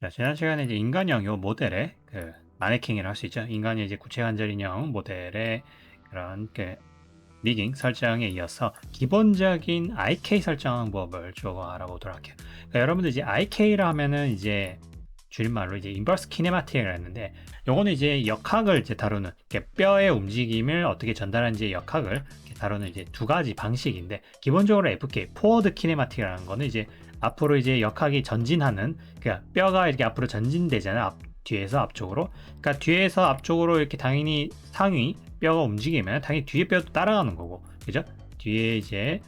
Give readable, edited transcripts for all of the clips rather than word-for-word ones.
자, 지난 시간에 이제 인간형 요 모델의 그 마네킹이라고 할 수 있죠. 인간의 이제 구체 관절 인형 모델의 그런 그 리깅 설정에 이어서 기본적인 IK 설정 방법을 조금 알아보도록 할게요. 그러니까 여러분들 이제 IK라 하면은 이제 줄임말로 이제 인버스 키네마틱이라고 했는데, 요거는 이제 역학을 이제 다루는, 이렇게 뼈의 움직임을 어떻게 전달하는지 역학을 이렇게 다루는 이제 두 가지 방식인데, 기본적으로 FK 포워드 키네마틱이라는 거는 이제 앞으로 이제 역학이 전진하는, 그러니까 뼈가 이렇게 앞으로 전진되잖아요. 뒤에서 앞쪽으로. 그러니까 뒤에서 앞쪽으로 이렇게 당연히 상위 뼈가 움직이면 당연히 뒤에 뼈도 따라가는 거고, 그죠? 뒤에 이제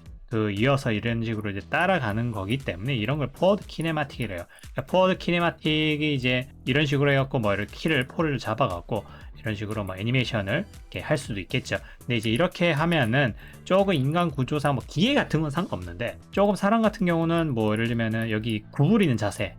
이어서 이런 식으로 이제 따라가는 거기 때문에 이런 걸 포워드 키네마틱이래요. 그러니까 포워드 키네마틱이 이제 이런 식으로 해갖고 뭐 이렇게 포를 잡아갖고 이런 식으로 뭐 애니메이션을 이렇게 할 수도 있겠죠. 근데 이제 이렇게 하면은 조금 인간 구조상 뭐 기계 같은 건 상관없는데, 조금 사람 같은 경우는 뭐 예를 들면은 여기 구부리는 자세,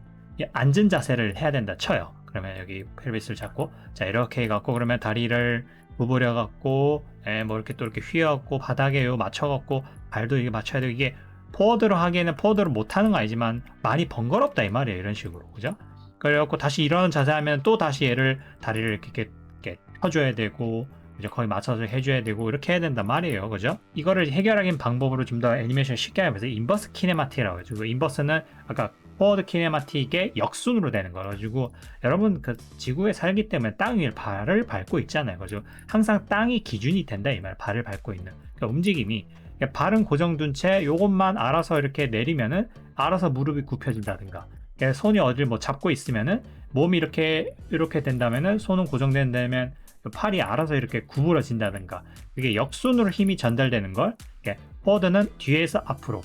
앉은 자세를 해야 된다 쳐요. 그러면 여기 펠비스를 잡고, 자 이렇게 해갖고 그러면 다리를 구부려 갖고 뭐 이렇게 또 이렇게 휘어갖고 바닥에 요 맞춰갖고 발도 이게 맞춰야 되고, 이게 포워드로 하기에는 포워드로 못하는 거 아니지만 많이 번거롭다 이 말이에요. 이런 식으로, 그죠? 그래갖고 다시 이런 자세 하면 또 다시 얘를 다리를 이렇게 펴줘야 되고, 이제 거의 맞춰서 해줘야 되고 이렇게 해야 된단 말이에요. 그죠? 이거를 해결하기는 방법으로 좀 더 애니메이션 쉽게 하면서 인버스 키네마틱이라고 해요. 인버스는 아까 포워드 키네마틱의 역순으로 되는 거 가지고, 여러분 그 지구에 살기 때문에 땅 위에 발을 밟고 있잖아요. 그죠? 항상 땅이 기준이 된다 이 말. 발을 밟고 있는 그러니까 움직임이, 그러니까 발은 고정둔 채 요것만 알아서 이렇게 내리면은 알아서 무릎이 굽혀진다든가, 그러니까 손이 어딜 뭐 잡고 있으면은 몸이 이렇게 된다면은 손은 고정된다면 팔이 알아서 이렇게 구부러진다든가, 이게 역순으로 힘이 전달되는 걸, 포워드는 뒤에서 앞으로,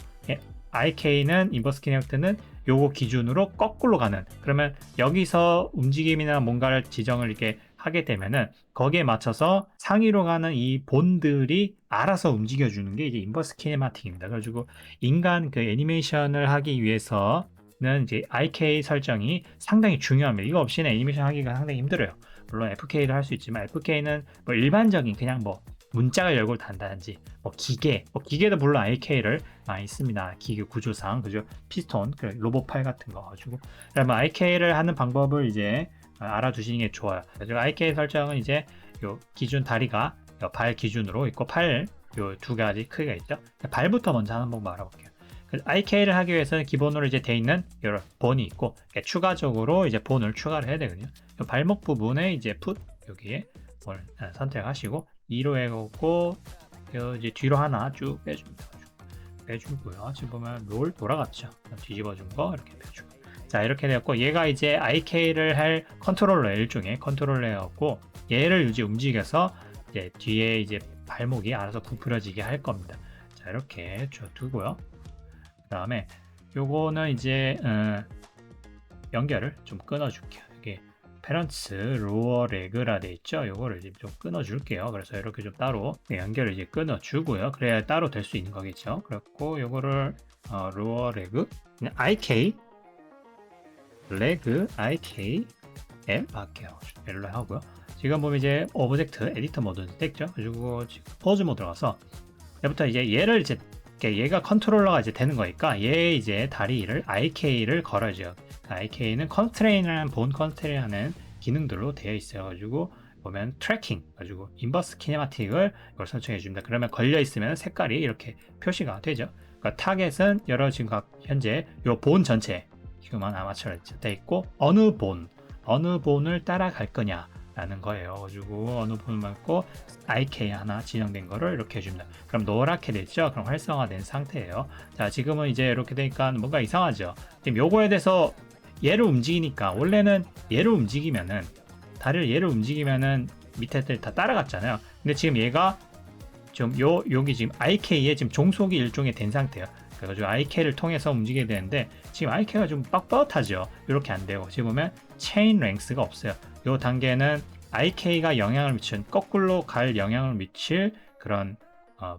IK는 인버스 키네마틱는 요거 기준으로 거꾸로 가는, 그러면 여기서 움직임이나 뭔가를 지정을 이렇게 하게 되면은 거기에 맞춰서 상위로 가는 이 본들이 알아서 움직여주는 게 이제 인버스 키네마틱입니다. 그래가지고 인간 그 애니메이션을 하기 위해서는 이제 IK 설정이 상당히 중요합니다. 이거 없이는 애니메이션 하기가 상당히 힘들어요. 물론 FK도 할 수 있지만, FK는 뭐 일반적인 그냥 뭐 문짝을 열고 단다든지 뭐 기계도 물론 IK를 많이 씁니다. 기계 구조상, 그죠? 피스톤, 그 로봇팔 같은 거 가지고. 그러면 IK를 하는 방법을 이제 알아두시는 게 좋아요. 그래서 IK 설정은 이제 요 기준 다리가 발 기준으로 있고, 팔 요 두 가지 크기가 있죠. 발부터 먼저 하는 방법 알아볼게요. IK를 하기 위해서는 기본으로 이제 돼 있는 이런 본이 있고, 추가적으로 이제 본을 추가를 해야 되거든요. 발목 부분에 이제 풋 여기에 볼 선택하시고 2로 해갖고 이제 뒤로 하나 쭉 빼줍니다. 빼주고요. 지금 보면 롤 돌아갔죠. 뒤집어준 거 이렇게 빼주고. 자 이렇게 되었고, 얘가 이제 IK를 할 컨트롤러, 일종의 컨트롤러였고, 얘를 이제 움직여서 이제 뒤에 이제 발목이 알아서 구부러지게 할 겁니다. 자 이렇게 쭉 두고요. 그 다음에 요거는 이제 연결을 좀 끊어줄게요. 이게 페런츠 로어 레그라 돼 있죠. 요거를 이제 좀 끊어줄게요. 그래서 이렇게 좀 따로 연결을 이제 끊어주고요. 그래야 따로 될 수 있는 거겠죠. 그렇고 요거를 로어 레그 IK 레그 IK L 할게요. L로 하고요. 지금 보면 이제 오브젝트 에디터 모드 됐죠. 그리고 지금 포즈 모드 들어가서 얘부터 이제 얘를 이제 얘가 컨트롤러가 이제 되는 거니까 얘 이제 다리를 IK를 걸어줘요. IK는 컨스트레인이라는 본 컨스트레인하는 기능들로 되어 있어요. 가지고 보면 트래킹 가지고 인버스 키네마틱을 이걸 설정해 줍니다. 그러면 걸려 있으면 색깔이 이렇게 표시가 되죠. 그러니까 타겟은 여러 지금 현재 요 본 전체 휴먼 아마추어 돼 있고, 어느 본을 따라갈 거냐 라는 거예요. 가지고 어느 본을 맞고 IK 하나 지정된 거를 이렇게 해줍니다. 그럼 노랗게 됐죠? 그럼 활성화된 상태예요. 자 지금은 이제 이렇게 되니까 뭔가 이상하죠? 지금 요거에 대해서 얘를 움직이니까, 원래는 얘를 움직이면은 다리를 얘를 움직이면은 밑에 애들 다 따라갔잖아요. 근데 지금 얘가 좀 여기 지금 IK에 지금 종속이 일종의 된 상태예요. 그래가지고 IK를 통해서 움직이게 되는데, 지금 IK가 좀 뻣뻣하죠. 이렇게 안 되고, 지금 보면 체인 랭스가 없어요. 이 단계는 IK가 영향을 미친, 거꾸로 갈 영향을 미칠 그런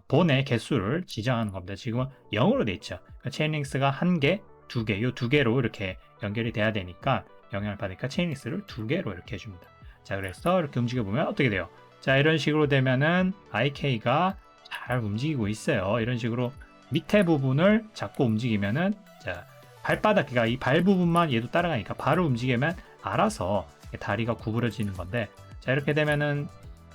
본의 개수를 지정하는 겁니다. 지금은 0으로 돼 있죠. 그러니까 체인 랭스가 1개, 2개, 이 2개로 이렇게 연결이 돼야 되니까, 영향을 받으니까 체인 랭스를 2개로 이렇게 해줍니다. 자 그래서 이렇게 움직여 보면 어떻게 돼요? 자 이런 식으로 되면은 IK가 잘 움직이고 있어요. 이런 식으로 밑에 부분을 잡고 움직이면은, 자 발바닥, 그러니까 이 발 부분만 얘도 따라가니까 발을 움직이면 알아서 다리가 구부러지는 건데, 자 이렇게 되면은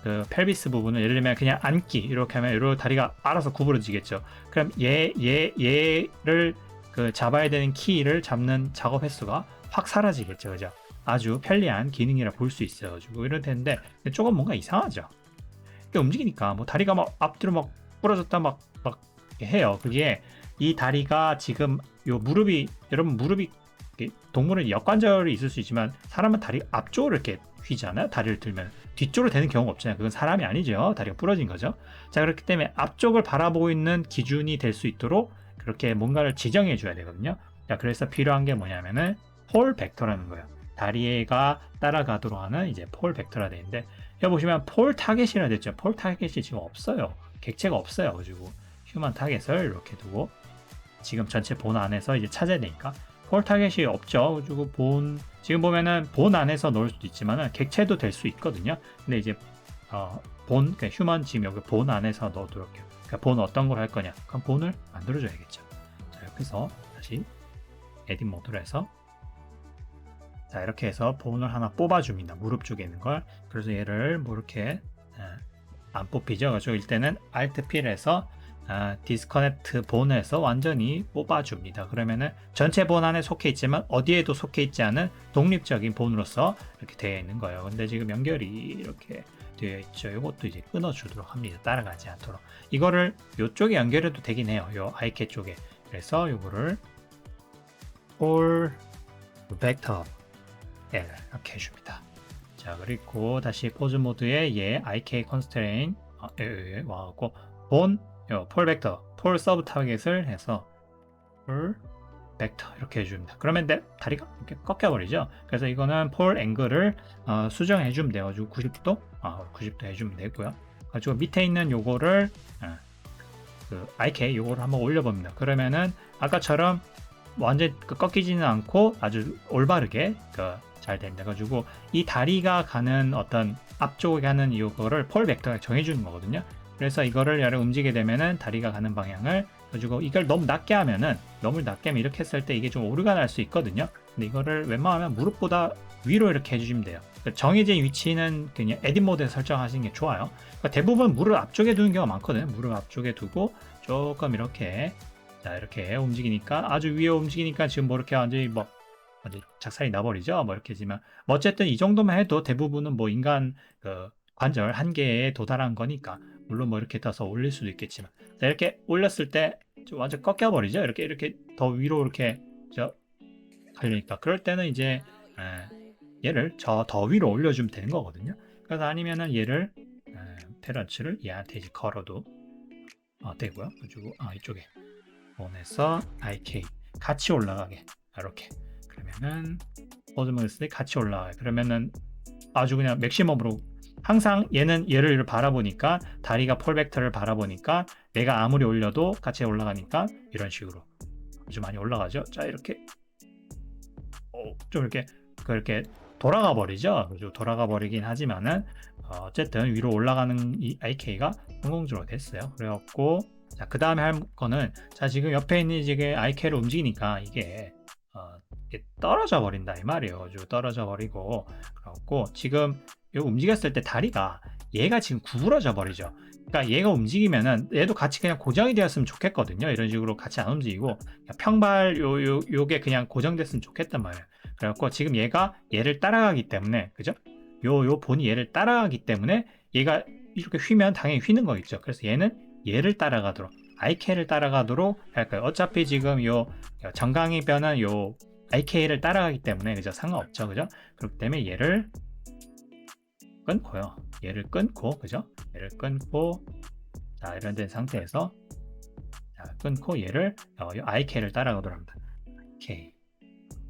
그 펠비스 부분은 예를 들면 그냥 앉기 이렇게 하면 이 다리가 알아서 구부러지겠죠. 그럼 얘를 그 잡아야 되는 키를 잡는 작업 횟수가 확 사라지겠죠, 그죠? 아주 편리한 기능이라 볼 수 있어가지고 이럴 텐데 조금 뭔가 이상하죠. 움직이니까 뭐 다리가 막 앞뒤로 막 부러졌다 막 해요. 그게 이 다리가 지금 요 무릎이, 여러분 무릎이, 동물은 역관절이 있을 수 있지만 사람은 다리 앞쪽으로 이렇게 휘잖아요. 다리를 들면 뒤쪽으로 되는 경우가 없잖아요. 그건 사람이 아니죠. 다리가 부러진 거죠. 자, 그렇기 때문에 앞쪽을 바라보고 있는 기준이 될 수 있도록 그렇게 뭔가를 지정해 줘야 되거든요. 자, 그래서 필요한 게 뭐냐면은 폴 벡터라는 거예요. 다리가 따라가도록 하는 이제 폴 벡터라 되어 있는데, 여기 보시면 폴 타겟이라 됐죠. 폴 타겟이 지금 없어요. 객체가 없어요. 가지고 휴먼 타겟을 이렇게 두고 지금 전체 본 안에서 이제 찾아야 되니까 폴 타겟이 없죠. 그리고 지금 보면은 본 안에서 넣을 수도 있지만은 객체도 될 수 있거든요. 근데 이제 그러니까 휴먼 지금 여기 본 안에서 넣어도록 해요. 그러니까 본 어떤 걸 할 거냐? 그럼 본을 만들어줘야겠죠. 자, 여기서 다시 에딧 모드로 해서, 자 이렇게 해서 본을 하나 뽑아줍니다. 무릎 쪽에 있는 걸. 그래서 얘를 뭐 이렇게 안 뽑히죠. 그래서 일단은 Alt P를 해서 디스커넥트 본에서 완전히 뽑아줍니다. 그러면은 전체 본 안에 속해 있지만 어디에도 속해 있지 않은 독립적인 본으로서 이렇게 되어 있는 거예요. 근데 지금 연결이 이렇게 되어 있죠. 이것도 이제 끊어주도록 합니다. 따라가지 않도록. 이거를 이쪽에 연결해도 되긴 해요. 요 IK 쪽에. 그래서 이거를 올 벡터 L 이렇게 해줍니다. 자, 그리고 다시 포즈 모드에 얘 IK 컨스트레인 와갖고 본 폴 벡터, 폴 서브 타겟을 해서 폴 벡터 이렇게 해줍니다. 그러면 다리가 이렇게 꺾여버리죠. 그래서 이거는 폴 앵글을 수정해 주면 돼가지고 90도, 90도 해주면 되고요. 가지고 밑에 있는 요거를 그 IK 요거를 한번 올려봅니다. 그러면은 아까처럼 완전 꺾이지는 않고 아주 올바르게 잘 된다. 가지고 이 다리가 가는 어떤 앞쪽에 가는 이거를 폴 벡터가 정해주는 거거든요. 그래서 이거를 움직이게 되면은 다리가 가는 방향을 가지고 이걸 너무 낮게 하면 이렇게 했을 때 이게 좀 오류가 날 수 있거든요. 근데 이거를 웬만하면 무릎보다 위로 이렇게 해주시면 돼요. 정해진 위치는 그냥 에딧 모드에 설정하시는 게 좋아요. 그러니까 대부분 무릎 앞쪽에 두는 경우가 많거든요. 무릎 앞쪽에 두고 조금 이렇게, 자 이렇게 움직이니까, 아주 위에 움직이니까 지금 뭐 이렇게 완전히 작살이 나버리죠. 뭐 이렇게 지만 어쨌든 이 정도만 해도 대부분은 뭐 인간 관절 한계에 도달한 거니까, 물론 뭐 이렇게 떠서 올릴 수도 있겠지만, 자, 이렇게 올렸을 때 좀 완전 꺾여버리죠. 이렇게 더 위로 이렇게 가려니까, 그럴 때는 이제 얘를 더 위로 올려주면 되는 거거든요. 그래서 아니면은 얘를 페런츠를 얘한테 이제 걸어도 되고요. 그리고 이쪽에 원에서 IK 같이 올라가게 이렇게, 그러면은 포즈모드에 같이 올라가게, 그러면은 아주 그냥 맥시멈으로 항상 얘를 바라보니까, 다리가 폴 벡터를 바라보니까 내가 아무리 올려도 같이 올라가니까 이런 식으로 아주 많이 올라가죠. 자 이렇게 좀 그렇게 돌아가 버리죠. 그죠? 돌아가 버리긴 하지만은 어쨌든 위로 올라가는 이 IK가 성공적으로 됐어요. 그래갖고 자, 그 다음에 할 거는, 자 지금 옆에 있는 이게 IK를 움직이니까 이게 떨어져 버린다 이 말이에요. 가지고 떨어져 버리고, 그래갖고 지금 이거 움직였을 때 다리가 얘가 지금 구부러져 버리죠. 그러니까 얘가 움직이면은 얘도 같이 그냥 고정이 되었으면 좋겠거든요. 이런 식으로 같이 안 움직이고 평발 요게 그냥 고정됐으면 좋겠단 말이에요. 그래갖고 지금 얘를 따라가기 때문에, 그죠? 요 본이 얘를 따라가기 때문에 얘가 이렇게 휘면 당연히 휘는 거 있죠. 그래서 얘는 얘를 따라가도록, IK를 따라가도록 할까요? 어차피 지금 요 정강이 변은 요 IK를 따라가기 때문에, 그죠? 상관없죠, 그죠? 그렇기 때문에 얘를 끊고요. 얘를 끊고, 그죠? 얘를 끊고, 자 이런 된 상태에서 끊고 얘를 IK를 따라가도록 합니다. IK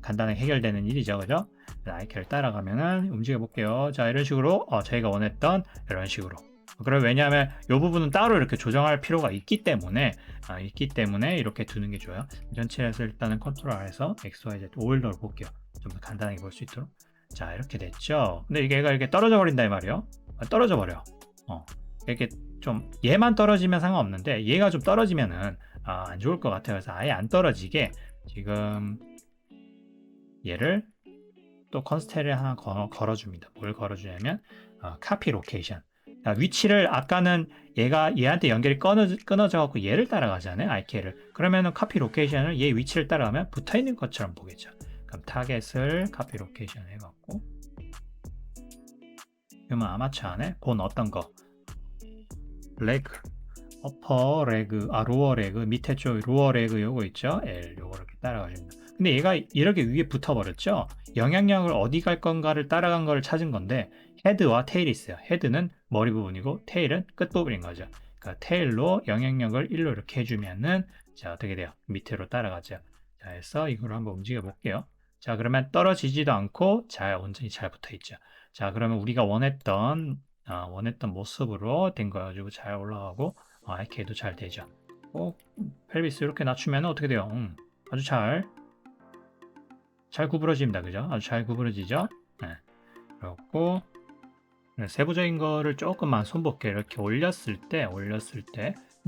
간단하게 해결되는 일이죠, 그죠? IK를 따라가면은 움직여 볼게요. 자 이런 식으로 저희가 원했던 이런 식으로. 그럼 왜냐하면 이 부분은 따로 이렇게 조정할 필요가 있기 때문에 이렇게 두는 게 좋아요. 전체에서 일단은 컨트롤해서 XYZ 오일러를 볼게요. 좀 더 간단하게 볼 수 있도록. 자 이렇게 됐죠. 근데 얘가 이렇게 떨어져 버린다 이 말이에요. 떨어져 버려. 이렇게 좀 얘만 떨어지면 상관없는데 얘가 좀 떨어지면은 안 좋을 것 같아요. 그래서 아예 안 떨어지게 지금 얘를 또 컨스트레인을 하나 걸어줍니다. 뭘 걸어주냐면 카피 로케이션. 위치를 아까는 얘한테 연결이 끊어져 갖고 얘를 따라가잖아요. IK를. 그러면은 카피 로케이션을 얘 위치를 따라가면 붙어 있는 것처럼 보겠죠. 그럼 타겟을 카피 로케이션 해갖고 휴먼 아마추어 안에 본 어떤 거 레그 어퍼 레그 로어 레그 밑에 쪽 로어 레그 요거 있죠. L 요거 이렇게 따라가줍니다. 근데 얘가 이렇게 위에 붙어버렸죠. 영향력을 어디 갈 건가를 따라간 거를 찾은 건데 헤드와 테일이 있어요. 헤드는 머리 부분이고 테일은 끝 부분인 거죠. 그러니까 테일로 영향력을 1로 이렇게 해주면은 자 어떻게 돼요? 밑으로 따라가죠. 자 해서 이걸 한번 움직여 볼게요. 자 그러면 떨어지지도 않고 온전히 잘 붙어 있죠. 자 그러면 우리가 원했던 모습으로 된 거 가지고 잘 올라가고 IK도 잘 되죠. 펠비스 이렇게 낮추면 어떻게 돼요? 아주 잘 구부러집니다. 그죠? 아주 잘 구부러지죠? 네. 그렇고 세부적인 거를 조금만 손볼게 이렇게 올렸을 때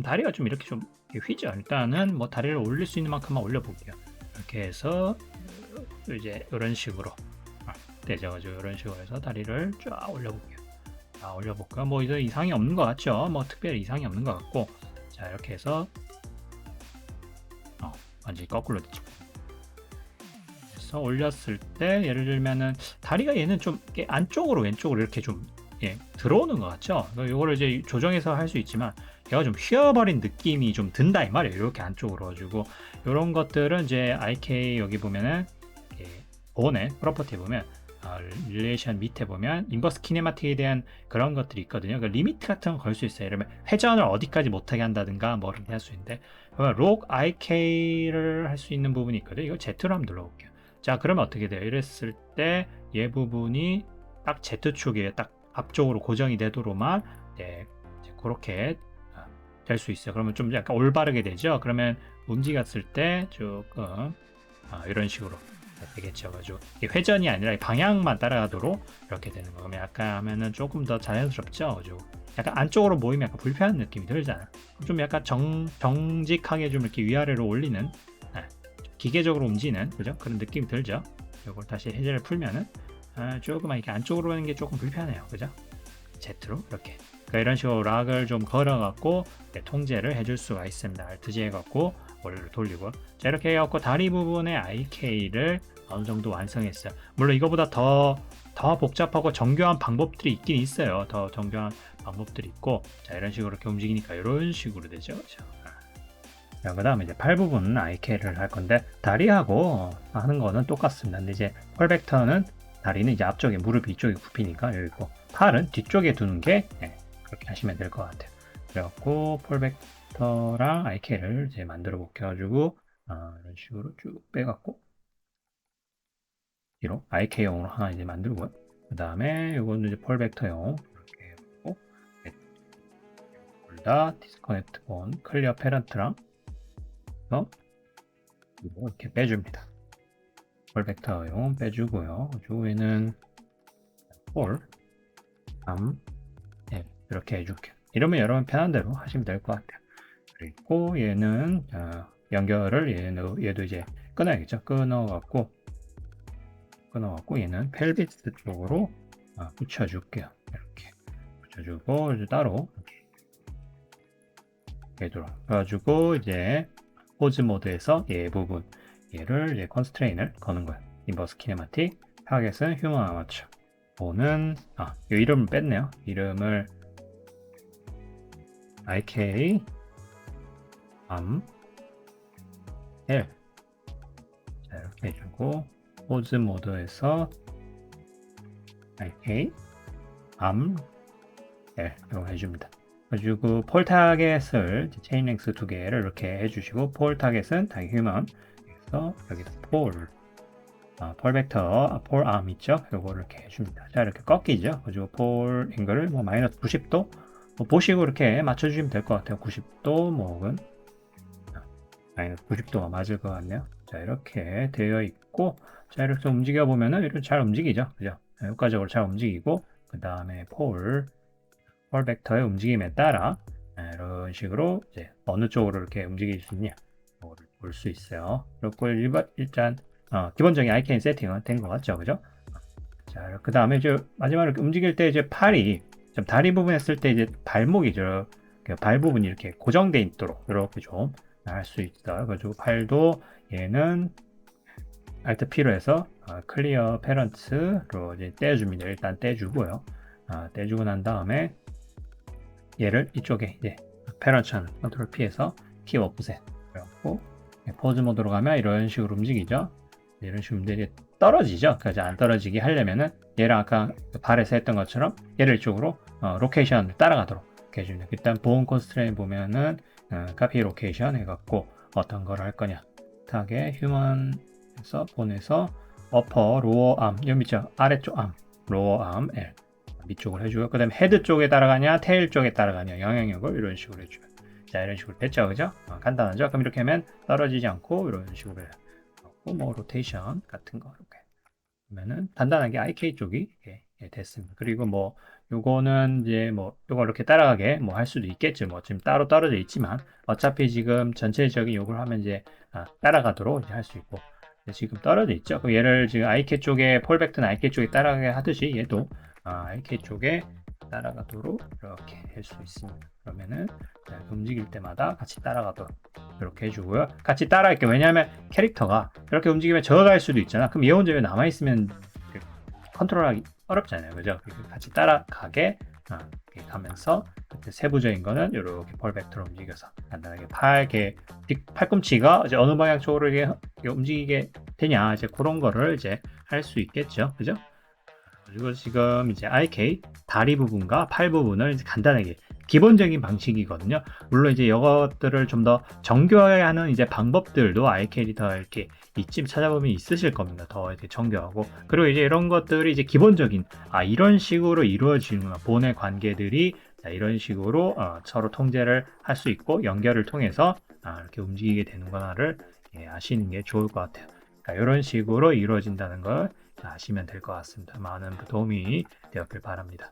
다리가 좀 이렇게 좀 휘죠. 일단은 뭐 다리를 올릴 수 있는 만큼만 올려볼게요. 이렇게 해서 이제 이런 식으로 떼져가지고 이런 식으로 해서 다리를 쫙 올려볼게요. 올려볼까? 뭐 이상이 없는 것 같죠? 뭐 특별히 이상이 없는 것 같고 자 이렇게 해서 완전히 거꾸로 되죠. 그래서 올렸을 때 예를 들면은 다리가 얘는 좀 안쪽으로 왼쪽으로 이렇게 좀 들어오는 것 같죠? 이거를 이제 조정해서 할 수 있지만 얘가 좀 휘어버린 느낌이 좀 든다 이 말이에요. 이렇게 안쪽으로 가지고 이런 것들은 이제 IK 여기 보면은 본의 프로퍼티 보면 릴레이션 밑에 보면 인버스 키네마틱에 대한 그런 것들이 있거든요. 그러니까 리미트 같은 거 걸 수 있어요. 이러면 회전을 어디까지 못하게 한다든가 뭐를 할 수 있는데 록 IK를 할 수 있는 부분이 있거든요. 이거 Z로 한번 눌러볼게요. 자 그러면 어떻게 돼요? 이랬을 때 얘 부분이 딱 Z축에 딱 앞쪽으로 고정이 되도록만 그렇게 될 수 있어요. 그러면 좀 약간 올바르게 되죠. 그러면 움직였을 때 조금 이런 식으로 되겠죠. 가지고 회전이 아니라 방향만 따라가도록 이렇게 되는 거. 그러면 약간 하면은 조금 더 자연스럽죠. 가지고 약간 안쪽으로 모이면 약간 불편한 느낌이 들잖아. 좀 약간 정직하게 좀 이렇게 위아래로 올리는 기계적으로 움직이는 그죠? 그런 느낌이 들죠. 이걸 다시 해제를 풀면은 조금만 이렇게 안쪽으로 가는 게 조금 불편해요. 그죠? Z로 이렇게. 그러니까 이런 식으로 락을 좀 걸어갖고 통제를 해줄 수가 있습니다. Alt-G 해갖고 원래로 돌리고 자 이렇게 해갖고 다리 부분의 IK를 어느 정도 완성했어요. 물론 이거보다 더 복잡하고 정교한 방법들이 있긴 있어요. 더 정교한 방법들이 있고 자 이런 식으로 이렇게 움직이니까 이런 식으로 되죠. 그렇죠? 자, 그 다음에 이제 팔 부분은 IK를 할 건데 다리하고 하는 거는 똑같습니다. 근데 이제 펄 벡터는 다리는 이제 앞쪽에 무릎 이쪽에 굽히니까 여기 있고 팔은 뒤쪽에 두는 게 그렇게 하시면 될 것 같아요. 그래갖고 폴 벡터랑 IK를 이제 만들어 볼게요. 가지고 이런 식으로 쭉 빼갖고 뒤로 IK용으로 하나 이제 만들고요. 그 다음에 이거는 이제 폴 벡터용 이렇게 해갖고 둘 다 디스커넥트 본 클리어 페런트랑 이렇게 빼줍니다. 폴 벡터용 빼주고요. 위에는 폴 3 이렇게 해줄게요. 이러면 여러분 편한 대로 하시면 될 것 같아요. 그리고 얘는 연결을 얘도 이제 끊어야겠죠. 끊어갖고 얘는 펠비스 쪽으로 붙여줄게요. 이렇게 붙여주고 이제 따로 되도록 해가지고 이제 포즈 모드에서 얘를 이제 컨스트레인을 거는 거예요. 인버스 키네마틱 타겟은 휴먼 아마추어. 보는 이 이름을 뺐네요. 이름을 IK L 자 이렇게 해주고 포즈 모드에서 IK L 이렇게 해줍니다. 그리고 폴 타겟을 체인 랭스 2개를 이렇게 해주시고 폴 타겟은 당연히 휴먼 그래서 여기서 폴 벡터 폴 암 있죠? 요거를 이렇게 해줍니다. 자 이렇게 꺾이죠. 그리고 폴 앵글을 뭐 마이너스 90도 보시고 이렇게 맞춰주시면 될 것 같아요. 90도 혹은 마이너스 90도가 맞을 것 같네요. 자 이렇게 되어 있고 자 이렇게 움직여 보면은 이렇게 잘 움직이죠. 그죠? 효과적으로 잘 움직이고 그 다음에 폴 벡터의 움직임에 따라 이런 식으로 이제 어느 쪽으로 이렇게 움직일 수 있냐 볼 수 있어요. 그리고 일단 기본적인 IK 세팅은 된 것 같죠, 그죠? 자, 그 다음에 이제 마지막으로 움직일 때 이제 팔이 좀 다리 부분 했을 때 이제 발목이죠. 발 부분이 이렇게 고정돼 있도록 이렇게 좀 할 수 있어요. 그래가지고 팔도 얘는 Alt P로 해서 클리어 페런트로 이제 떼줍니다. 일단 떼주고요. 떼주고 난 다음에 얘를 이쪽에 이제 페런트는 컨트롤 P에서 키 오프셋 그래갖고 포즈 모드로 가면 이런 식으로 움직이죠. 이런 식으로 이제 떨어지죠. 그래서 안 떨어지게 하려면은 얘랑 아까 발에서 했던 것처럼 얘를 이쪽으로 로케이션을 따라가도록 해줍니다. 일단 보온 컨스트레인 보면은 카피 로케이션 해갖고 어떤 걸 할 거냐 타겟 휴먼에서 본에서 어퍼 로어 암 여기 있죠. 아래쪽 암 로어 암 L 밑쪽을 해주고 그 다음에 헤드 쪽에 따라가냐 테일 쪽에 따라가냐 영향력을 이런 식으로 해줘요. 자 이런 식으로 됐죠, 그죠? 간단하죠? 그럼 이렇게 하면 떨어지지 않고 이런 식으로 해요. 뭐 로테이션 같은 거 이렇게 그러면은 간단하게 IK 쪽이 됐습니다. 그리고 뭐 요거는 이제 뭐 요거 이렇게 따라가게 뭐 할 수도 있겠죠. 뭐 지금 따로 떨어져 있지만 어차피 지금 전체적인 요걸 하면 이제 따라가도록 이제 할 수 있고 지금 떨어져 있죠. 그럼 얘를 지금 IK 쪽에 폴백트는 IK 쪽에 따라가게 하듯이 얘도 IK 쪽에 따라가도록 이렇게 할 수 있습니다. 그러면은 움직일 때마다 같이 따라가도록 이렇게 해주고요. 같이 따라갈게요. 왜냐하면 캐릭터가 이렇게 움직이면 저어갈 수도 있잖아. 그럼 얘 혼자 왜 남아있으면 컨트롤하기 어렵잖아요. 그죠? 같이 따라가게 이렇게 가면서 세부적인 거는 이렇게 볼 벡터로 움직여서 간단하게 팔꿈치가 이제 어느 방향 쪽으로 이렇게 움직이게 되냐 이제 그런 거를 이제 할 수 있겠죠. 그죠? 그리고 지금 이제 IK 다리 부분과 팔 부분을 이제 간단하게 기본적인 방식이거든요. 물론 이제 이것들을 좀 더 정교하게 하는 이제 방법들도 IK 더 이렇게 이쯤 찾아보면 있으실 겁니다. 더 이제 정교하고 그리고 이제 이런 것들이 이제 기본적인 이런 식으로 이루어지는구나 본의 관계들이 이런 식으로 서로 통제를 할 수 있고 연결을 통해서 이렇게 움직이게 되는구나를 아시는 게 좋을 것 같아요. 그러니까 이런 식으로 이루어진다는 걸 아시면 될 것 같습니다. 많은 도움이 되었길 바랍니다.